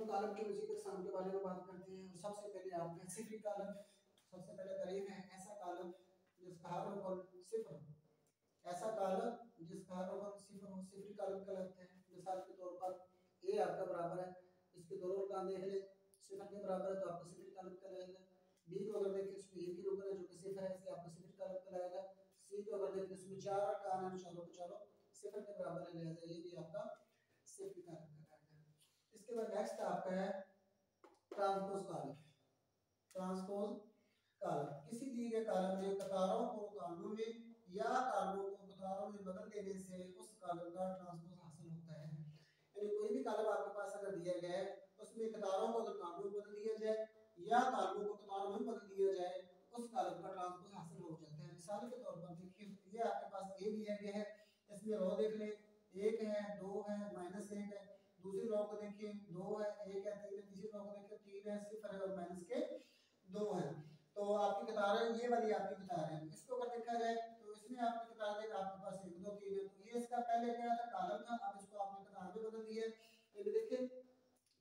Column के मजीद इकसाम के बारे में बात करते हैं। सबसे पहले आपका सिफरी कॉलम, सबसे पहले तारीफ है ऐसा कॉलम जिसका हर रकम सिफर हो, ऐसा कॉलम जिसका हर रकम सिफर हो, सिफरी कॉलम कहलाते हैं। मिसाल के तौर पर ए आपका बराबर है, इसके दोनों अरकान देख ले सिफर के बराबर है तो आपका सिफरी कॉलम कहलाएगा। बी को अगर देखें इसमें एक ही रुकन है जो कि सिफर है इसलिए आपका सिफरी कॉलम कहलाएगा। सी को अगर देखें इसमें चार अरकान है चारों सिफर के बराबर है, लिहाजा ये भी आपका सिफरी कॉलम कहलाएगा। इसके बाद नेक्स्ट आपका है ट्रांसपोज कॉलम। ट्रांसपोज कॉलम किसी दिए गए कॉलम में कतारों को कॉलमों में या कॉलमों को कतारों में बदल देने से उस कॉलम का ट्रांसपोज हासिल होता है। यानी कोई भी कॉलम आपके पास अगर दिया गया है उसमें कतारों को अगर कॉलमों में बदल दिया जाए या कॉलमों को कतारों में बदल दिया जाए उस कॉलम का ट्रांसपोज हासिल हो जाता है। मिसाल के तौर पर देखिए ये आपके पास ए दिया गया है, इसमें रो देख ले एक है, दो है, माइनस एक है। दूसरी रो को देखिए दो है, एक है, तीन है। तीसरी रो को देखिए तीन है, सिफर है और माइनस के दो है। तो आपकी कतारें ये वाली आपकी कतार है। इसको अगर देखा जाए तो इसमें आपकी कतार देख आपके पास एक दो तीन है, तो ये इसका पहले क्या था कॉलम था, अब इसको आपने कतार में बदल दिया है। ये देखिए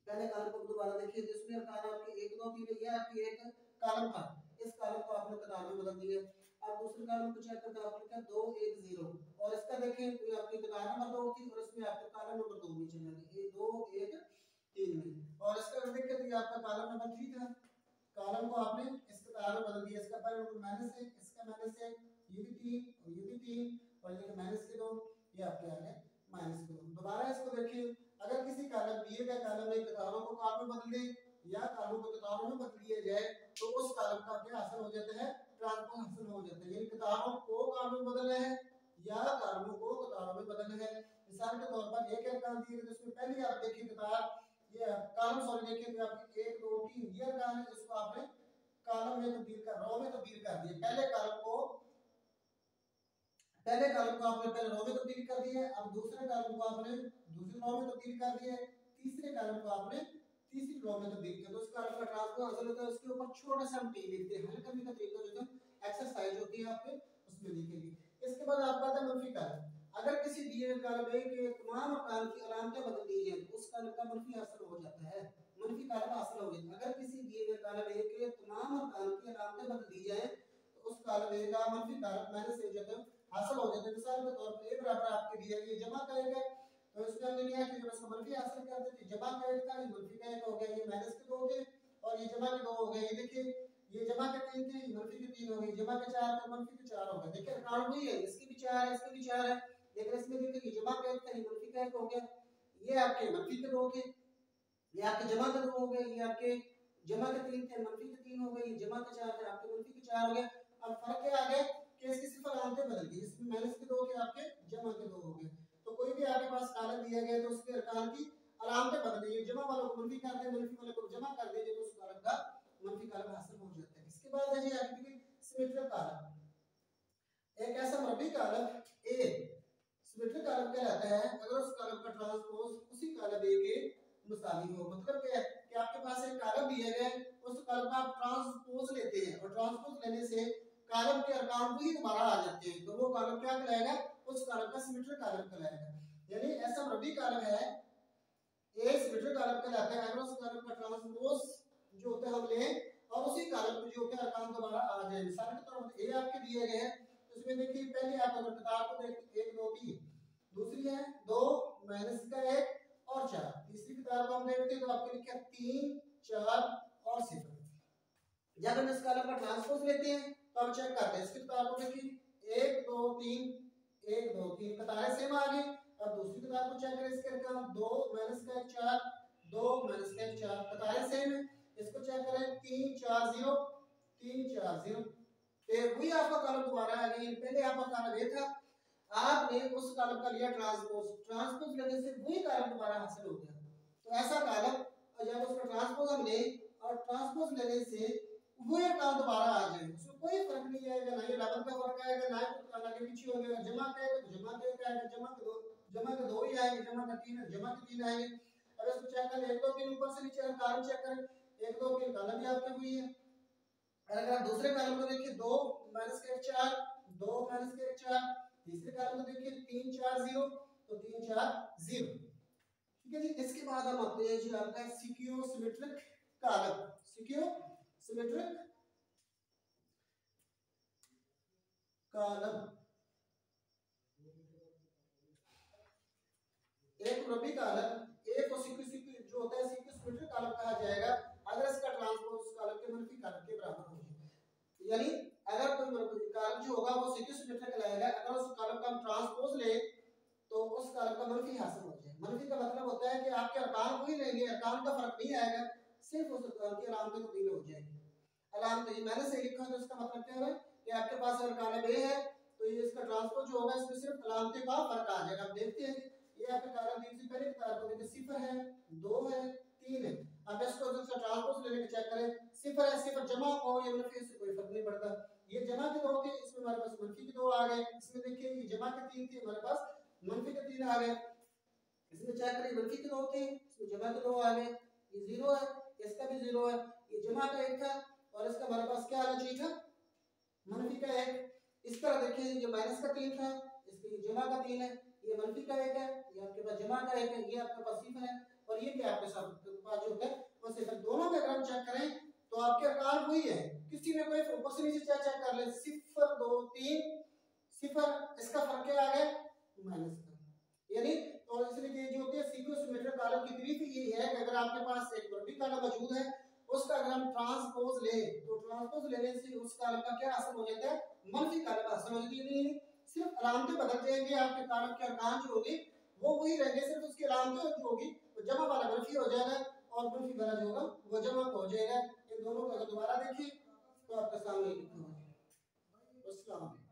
पहले कॉलम को दोबारा देखिए जिसमें अरकान आपके एक दो तीन है, ये आपकी एक कॉलम था, इस कॉलम को आपने कतार में बदल दिया। अब दूसरे कॉलम को चेक करके आपने क्या 2 1 0 और इसका देखें ये आपकी कतार नंबर 2 थी और इसमें आपके कॉलम नंबर 2 में चला गया, ये 2 1 3 में। और इसका अगर देखें तो ये आपका कॉलम नंबर 3 था, कॉलम को आपने इस कतार में बदल दिया। इसका पहले नंबर माइनस है, इसका माइनस है, ये भी 3 और ये भी 3 और ये माइनस के 2, ये आपके आ गए माइनस के 2। दोबारा इसको देखिए अगर किसी कॉलम दिए गए कॉलम में कतारों को कॉलम में बदल दे या कॉलम को कतारों में बदल दिया जाए तो उस कॉलम का क्या हासिल हो जाता है ट्रांसपोज हासिल हो जाता है। यानी कतारों को कॉलम में बदलना है या कॉलमों को कतारों में बदलना है। मिसाल के तौर पर एक अरकान दिए गए तो उसमें पहले आप देखिए कतार ये कॉलम सॉरी देखिए तो आपकी 1 2 3 ये अरकान है, इसको आपने कॉलम में तब्दील कर रो में तब्दील कर दिया। पहले कॉलम को आपने पहले रो में तब्दील कर दिया, अब दूसरे कॉलम को आपने दूसरी रो में तब्दील कर दिया, तीसरे कॉलम को आपने तीसरी रो में तब्दील किया। तो उस कॉलम का ट्रांसपोज हासिल होता है। उसके ऊपर छोटा सा हम टी लिखते हैं, हल करने का तरीका जो है एक्सरसाइज होती है आपके उसमें लिखेंगे। इसके बाद आपका आता है मनफी कॉलम। अगर किसी दिए गए कॉलम ए के तमाम अरकान की अलामतें बदल दी जाए तो उस कॉलम का मनफी हासिल हो जाता है, मनफी कॉलम हासिल हो जाता है। अगर किसी दिए गए कॉलम ए के तमाम अरकान की अलामतें बदल दी जाए तो उस कॉलम ए का मनफी कॉलम माइनस हो जाता है हासिल हो जाता है। मिसाल के तौर पर ए बराबर आपके दिया गया जमा करेंगे तो इसमें हमने लिया कि जब इसका मनफी हासिल करते थे जमा का एक था, ये मनफी का एक हो गया, ये माइनस के 2 थे और ये जमा के 2 हो गए। ये देखिए ये जमा के 3 थे, ये मनफी के 3 हो गए, जमा के 4 थे, मनफी के 4 हो गए। देखिए अकाउंट वही है, इसके भी 4 है, इसके भी 4 है, लेकिन इसमें देखिए ये जमा का एक था, ये मनफी का एक हो गया, ये आपके मनफी के 2 थे, ये आपके जमा के 2 हो गए, ये आपके जमा के 3 थे, मनफी के 3 हो गए, ये जमा के 4 थे, आपके मनफी के 4 हो गए। अब फर्क क्या आ गया कि इसकी सिर्फ अलामतें बदल गई, इसमें माइनस के 2 थे, आपके जमा के 2 हो गए। तो कोई भी आपके पास कॉलम दिया गया तो उसके अरकान की अलामतें बदल गई, जमा वालों को मनफी कर दें, मनफी वालों को जमा कर दें तो उस कॉलम का मनफी कॉलम हासिल हो जाता है। इसके बाद है जी आगे देखिए सिमेट्रिक कॉलम। एक ऐसा मरबी कॉलम ए सिमेट्रिक कॉलम कहलाता है अगर उस कॉलम का ट्रांसपोज उसी कॉलम ए के मुसावी हो। मतलब क्या है कि आपके पास एक कॉलम दिया गया है, उस कॉलम का आप ट्रांसपोज लेते हैं और ट्रांसपोज लेने से कॉलम के अरकान वही दोबारा आ जाते हैं, तो वो कॉलम क्या कहलाएगा उस कॉलम का सिमेट्रिक कॉलम कहलाएगा। यानी ऐसा मरबी कॉलम है ए सिमेट्रिक कॉलम कहलाता है अगर उस कॉलम का ट्रांसपोज जो होता है हम लें और उसी कॉलम में जो होता है अरकान दोबारा आ जाए। मिसाल के तौर पर ए आपके दिए गए हैं तो इसमें देखिए पहले आप अगर कतार को देखते 1 2 3, दूसरी है 2 माइनस का 1 और 4, तीसरी कतार को हम देखते हैं तो आपके लिखा 3 4 और 0। जब हम इस कॉलम का ट्रांसपोज लेते हैं तो हम चेक करते हैं इसकी कतार को देखिए 1 2 3 1 2 3 कतारें सेम आ गई। अब दूसरी कतार को चेक करें इसके अरकान 2 माइनस का 1 4 2 माइनस का 1 4 कतारें सेम है। इसको चेक करें 3 4 0 3 4 0, फिर वही आपका कॉलम दोबारा आ गई। पहले आपका कॉलम ये था, आपने उस कॉलम का लिया ट्रांसपोज लेने से वही कॉलम दोबारा हासिल हो गया। तो ऐसा कॉलम जब उसका ट्रांसपोज हम ले और ट्रांसपोज लेने से वही अरकान दोबारा आ जाए उसमें कोई फर्क नहीं आएगा, ना ये डबल का फर्क आएगा ना कुछ आगे पीछे हो गया। जमा का है तो जमा के आएगा, जमा के 2 ही आएंगे, जमा का 3 है जमा के 3 आएंगे। अब इसको चेक करें 1 2 3 ऊपर से नीचे कॉलम चेक करें 1 2 3 कॉलम भी आपके वही है। अगर आप दूसरे कॉलम को देखिए 2 माइनस का 1 4 2 माइनस का 1 4, तीसरे कॉलम को देखिए 3 4 0 तो 3 4 0। ठीक है जी। इसके बाद हम आते हैं जी आपका सिक्योसिमेट्रिक कॉलम। सिक्योसिमेट्रिक कॉलम एक रबी कॉलम, एक को जो होता है सिक्योसिमेट्रिक कॉलम कहा जाएगा अगर इसका ट्रांसपोज उस कॉलम के मनफी कॉलम के बराबर हो जाए। यानी अगर कोई कॉलम जो होगा वो सिक्योसिमेट्रिक कहलाएगा, अगर उस कॉलम का हम ट्रांसपोज ले तो उस कॉलम का मनफी हासिल हो जाए। मनफी का मतलब होता है कि आपके अरकान वही रहेंगे, अरकान का फर्क नहीं आएगा, सिर्फ उस अरकान की अलामतें तब्दील हो जाएगी। अलामत ये मैंने सही लिखा है तो इसका मतलब क्या है कि आपके पास अगर कॉलम ए है तो ये इसका ट्रांसपोज जो होगा इसमें सिर्फ अलामतें का फर्क आ जाएगा। आप देखते हैं ये आपके कॉलम 3 से पहले किताब को देखिए 0 है, 2 है, 3 है। अब इसको इसका ट्रांसपोज लेने के चेक करें, 0 है, 0 जमा हो या मनफी से कोई फर्क नहीं पड़ता। ये जमा के 2 थे, इसमें हमारे पास मनफी के 2 आ गए। इसमें देखिए ये जमा के 3 थे, हमारे पास मनफी के 3 आ गए। इसमें चेक करें मनफी के 2 थे, इसमें जमा के 2 आ गए। ये 0 है, इसका भी 0 है। ये जमा का 1 था और इसका हमारे पास क्या आना चाहिए था, मनफी का 1। इस तरह देखिए ये माइनस का 3 था, इसके ये जमा का 3 है, ये मनफी का 1 है, ये आपके पास जमा का 1 है, ये आपके पास 0 है और ये भी आपके साथ पास जो है वो 0। दोनों का अगर हम चेक करें तो आपके अरकान वही है, किसी ने कोई ऊपर से नीचे चेक कर ले 0 2 3 0, इसका फर्क क्या आ गया, माइनस का। यानी और इसलिए ये जो होती है सिक्योसिमेट्रिक कॉलम की तरीफ ये है कि अगर आपके पास एक वर्बी कॉलम मौजूद है उसका अगर हम ट्रांसपोज ले तो ट्रांसपोज लेने से उस कॉलम का क्या असर हो जाता है, मनफी कॉलम असर हो जाती है। सिर्फ अलामतें बदल जाएंगे, आपके कॉलम के अरकान जो होंगे वो वही रहेंगे, सिर्फ उसकी अलामतें जो होगी वो जमा वाला मनफी हो जाएगा और मनफी वाला जो होगा वो जमा हो जाएगा। इन दोनों को अगर दोबारा देखिए तो आपके सामने लिखा होगा। अस्सलाम वालेकुम।